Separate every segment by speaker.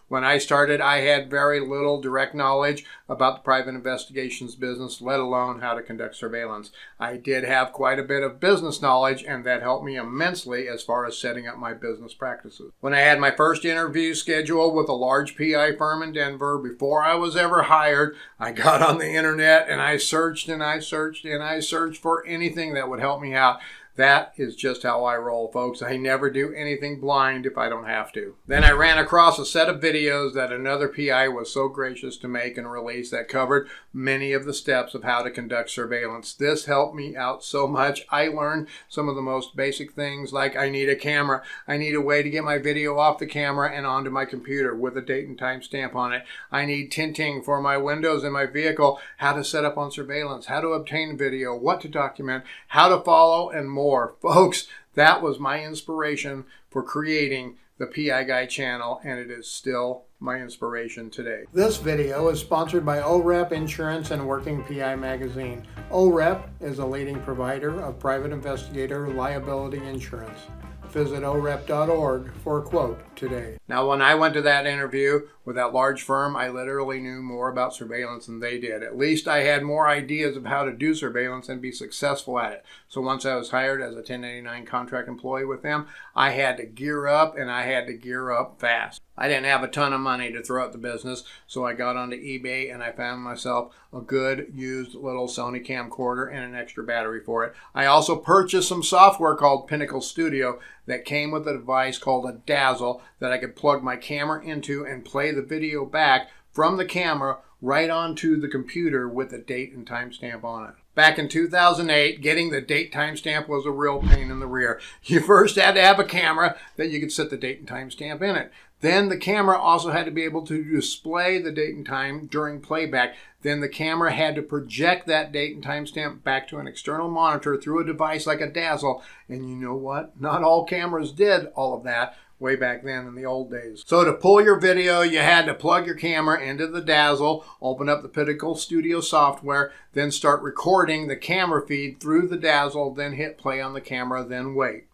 Speaker 1: When I started, I had very little direct knowledge about the private investigations business, let alone how to conduct surveillance. I did have quite a bit of business knowledge, and that helped me immensely as far as setting up my business practices. When I had my first interview scheduled with a large PI firm in Denver, before I was ever hired, I got on the internet and I searched and I searched and I searched for anything that would help me out. That is just how I roll, folks. I never do anything blind if I don't have to. Then I ran across a set of videos that another PI was so gracious to make and release that covered many of the steps of how to conduct surveillance. This helped me out so much. I learned some of the most basic things, like I need a camera. I need a way to get my video off the camera and onto my computer with a date and time stamp on it. I need tinting for my windows in my vehicle, how to set up on surveillance, how to obtain video, what to document, how to follow, and more. Folks, that was my inspiration for creating the PI Guy channel, and it is still my inspiration today. This video is sponsored by OREP Insurance and Working PI Magazine. OREP is a leading provider of private investigator liability insurance. Visit orep.org for a quote today. Now, when I went to that interview with that large firm, I literally knew more about surveillance than they did. At least I had more ideas of how to do surveillance and be successful at it. So once I was hired as a 1099 contract employee with them, I had to gear up, and I had to gear up fast. I didn't have a ton of money to throw at the business, so I got onto eBay and I found myself a good used little Sony camcorder and an extra battery for it. I also purchased some software called Pinnacle Studio that came with a device called a Dazzle that I could plug my camera into and play the video back from the camera right onto the computer with a date and timestamp on it. Back in 2008, getting the date timestamp was a real pain in the rear. You first had to have a camera that you could set the date and timestamp in it. Then the camera also had to be able to display the date and time during playback. Then the camera had to project that date and timestamp back to an external monitor through a device like a Dazzle. And you know what? Not all cameras did all of that way back then in the old days. So to pull your video, you had to plug your camera into the Dazzle, open up the Pinnacle Studio software, then start recording the camera feed through the Dazzle, then hit play on the camera, then wait.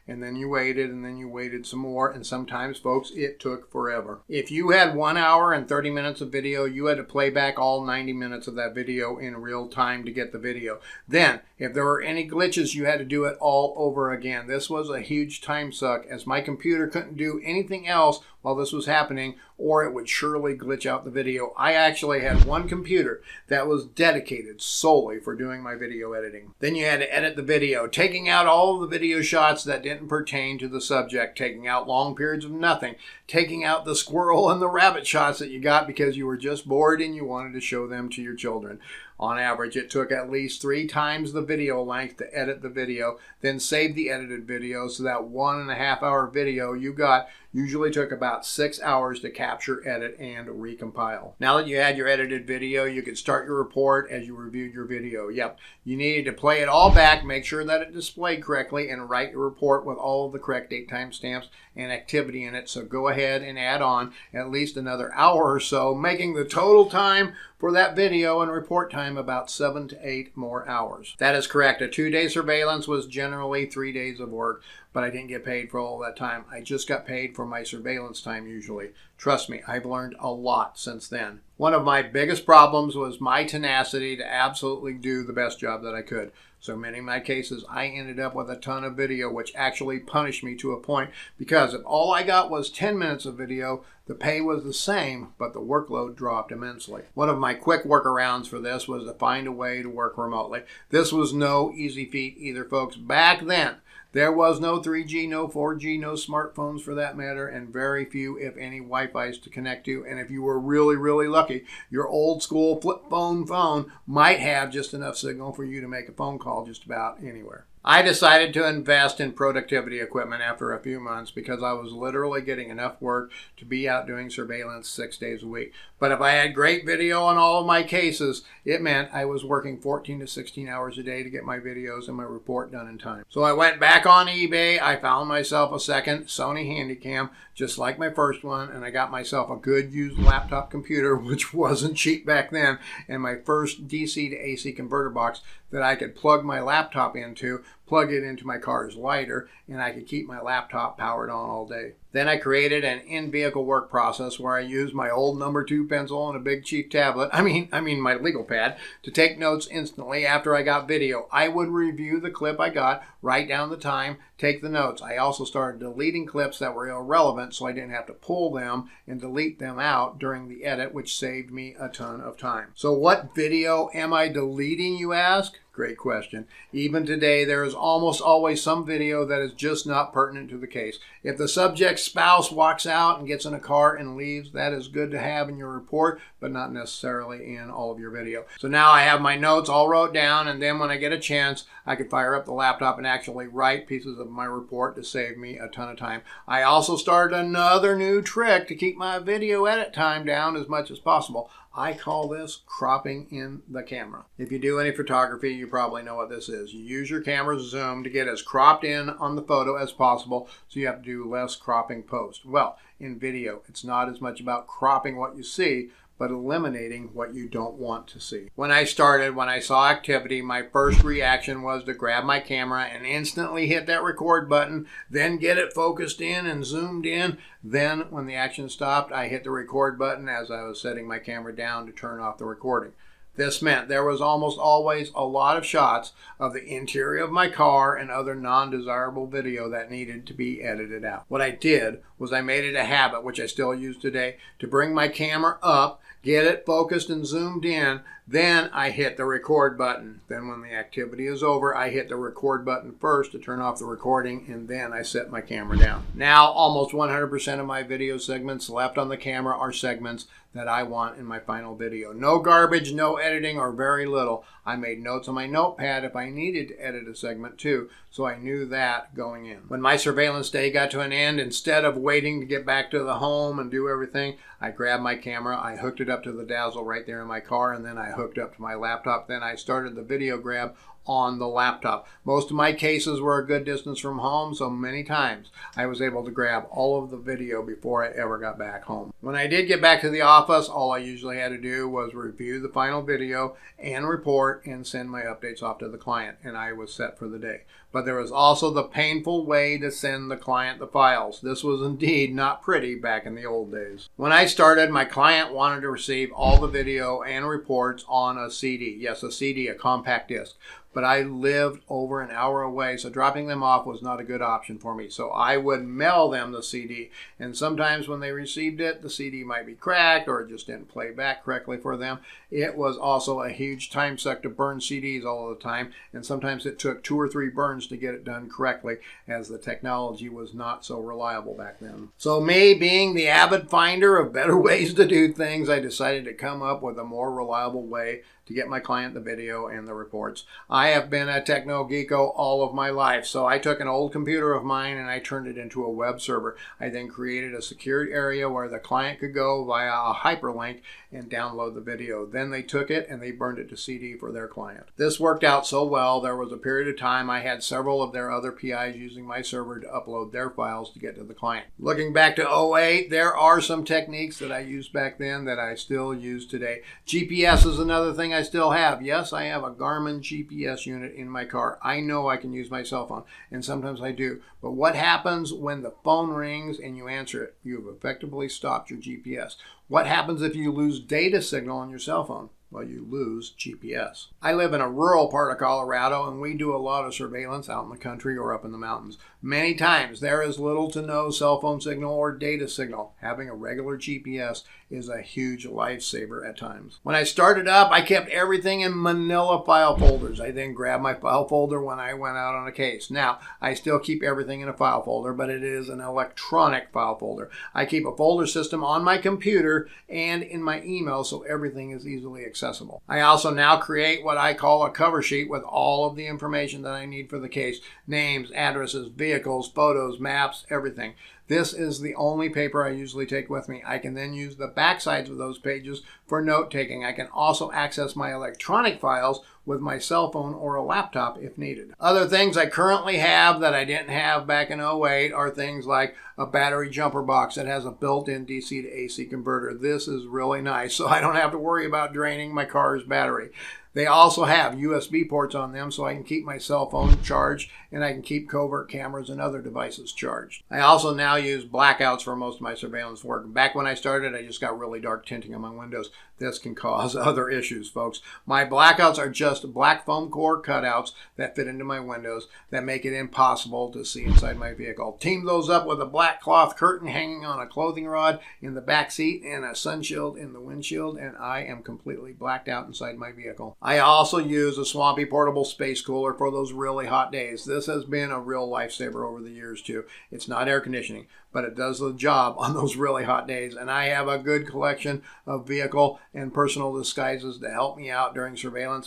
Speaker 1: And then you waited, and then you waited some more, and sometimes, folks, it took forever. If you had 1 hour and 30 minutes of video, you had to play back all 90 minutes of that video in real time to get the video. Then, if there were any glitches, you had to do it all over again. This was a huge time suck, as my computer couldn't do anything else while this was happening, or it would surely glitch out the video. I actually had one computer that was dedicated solely for doing my video editing. Then you had to edit the video, taking out all of the video shots that didn't pertain to the subject, taking out long periods of nothing, taking out the squirrel and the rabbit shots that you got because you were just bored and you wanted to show them to your children. On average, it took at least 3 times the video length to edit the video, then save the edited video, so that 1.5 hour video you got usually took about 6 hours to capture, edit, and recompile. Now that you had your edited video, you could start your report as you reviewed your video. Yep, you needed to play it all back, make sure that it displayed correctly, and write your report with all of the correct date timestamps and activity in it. So go ahead and add on at least another hour or so, making the total time for that video and report time about 7 to 8 more hours. That is correct. A 2-day surveillance was generally 3 days of work, but I didn't get paid for all that time. I just got paid for my surveillance time usually. Trust me, I've learned a lot since then. One of my biggest problems was my tenacity to absolutely do the best job that I could. So many of my cases, I ended up with a ton of video, which actually punished me to a point, because if all I got was 10 minutes of video, the pay was the same, but the workload dropped immensely. One of my quick workarounds for this was to find a way to work remotely. This was no easy feat either, folks. Back then, there was no 3G, no 4G, no smartphones for that matter, and very few, if any, Wi-Fi's to connect to. And if you were really, really lucky, your old school flip phone might have just enough signal for you to make a phone call just about anywhere. I decided to invest in productivity equipment after a few months because I was literally getting enough work to be out doing surveillance 6 days a week. But if I had great video on all of my cases, it meant I was working 14 to 16 hours a day to get my videos and my report done in time. So I went back on eBay. I found myself a second Sony Handycam, just like my first one, and I got myself a good used laptop computer, which wasn't cheap back then, and my first DC to AC converter box that I could plug my laptop into, plug it into my car's lighter, and I could keep my laptop powered on all day. Then I created an in-vehicle work process where I used my old number 2 pencil and a Big Chief tablet, I mean my legal pad, to take notes instantly after I got video. I would review the clip I got, write down the time, take the notes. I also started deleting clips that were irrelevant so I didn't have to pull them and delete them out during the edit, which saved me a ton of time. So what video am I deleting, you ask? Great question. Even today, there is almost always some video that is just not pertinent to the case. If the subject's spouse walks out and gets in a car and leaves, that is good to have in your report, but not necessarily in all of your video. So now I have my notes all wrote down, and then when I get a chance, I can fire up the laptop and actually write pieces of my report to save me a ton of time. I also started another new trick to keep my video edit time down as much as possible. I call this cropping in the camera. If you do any photography, you probably know what this is. You use your camera's zoom to get as cropped in on the photo as possible, so you have to do less cropping post. Well, in video, it's not as much about cropping what you see, but eliminating what you don't want to see. When I saw activity, my first reaction was to grab my camera and instantly hit that record button, then get it focused in and zoomed in. Then when the action stopped, I hit the record button as I was setting my camera down to turn off the recording. This meant there was almost always a lot of shots of the interior of my car and other non-desirable video that needed to be edited out. What I did was I made it a habit, which I still use today, to bring my camera up, get it focused and zoomed in, then I hit the record button. Then when the activity is over, I hit the record button first to turn off the recording, and then I set my camera down. Now, almost 100% of my video segments left on the camera are segments that I want in my final video. No garbage, no editing, or very little. I made notes on my notepad if I needed to edit a segment too, so I knew that going in. When my surveillance day got to an end, instead of waiting to get back to the home and do everything, I grabbed my camera, I hooked it up to the dazzle right there in my car, and then I hooked up to my laptop. Then I started the video grab on the laptop. Most of my cases were a good distance from home, so many times I was able to grab all of the video before I ever got back home. When I did get back to the office, all I usually had to do was review the final video and report and send my updates off to the client, and I was set for the day. But there was also the painful way to send the client the files. This was indeed not pretty back in the old days. When I started, my client wanted to receive all the video and reports on a CD. Yes, a CD, a compact disc. But I lived over an hour away, so dropping them off was not a good option for me. So I would mail them the CD, and sometimes when they received it, the CD might be cracked or it just didn't play back correctly for them. It was also a huge time suck to burn CDs all the time, and sometimes it took 2 or 3 burns to get it done correctly, as the technology was not so reliable back then. So me, being the avid finder of better ways to do things, I decided to come up with a more reliable way to get my client the video and the reports. I have been a techno geeko all of my life, so I took an old computer of mine and I turned it into a web server. I then created a secured area where the client could go via a hyperlink and download the video. Then they took it and they burned it to CD for their client. This worked out so well, there was a period of time I had several of their other PIs using my server to upload their files to get to the client. Looking back to '08, there are some techniques that I used back then that I still use today. GPS is another thing I still have. Yes, I have a Garmin GPS unit in my car. I know I can use my cell phone, and sometimes I do. But what happens when the phone rings and you answer it? You've effectively stopped your GPS. What happens if you lose data signal on your cell phone? Well, you lose GPS. I live in a rural part of Colorado, and we do a lot of surveillance out in the country or up in the mountains. Many times there is little to no cell phone signal or data signal. Having a regular GPS is a huge lifesaver at times. When I started up, I kept everything in manila file folders. I then grabbed my file folder when I went out on a case. Now, I still keep everything in a file folder, but it is an electronic file folder. I keep a folder system on my computer and in my email, so everything is easily accessible. I also now create what I call a cover sheet with all of the information that I need for the case. Names, addresses, vehicles, photos, maps, everything. This is the only paper I usually take with me. I can then use the back sides of those pages for note taking. I can also access my electronic files with my cell phone or a laptop if needed. Other things I currently have that I didn't have back in '08 are things like a battery jumper box that has a built-in DC to AC converter. This is really nice, so I don't have to worry about draining my car's battery. They also have USB ports on them so I can keep my cell phone charged and I can keep covert cameras and other devices charged. I also now use blackouts for most of my surveillance work. Back when I started, I just got really dark tinting on my windows. This can cause other issues, folks. My blackouts are just black foam core cutouts that fit into my windows that make it impossible to see inside my vehicle. Team those up with a black cloth curtain hanging on a clothing rod in the back seat and a sun shield in the windshield, and I am completely blacked out inside my vehicle. I also use a Swampy portable space cooler for those really hot days. This has been a real lifesaver over the years too. It's not air conditioning, but it does the job on those really hot days, and I have a good collection of vehicle and personal disguises to help me out during surveillance.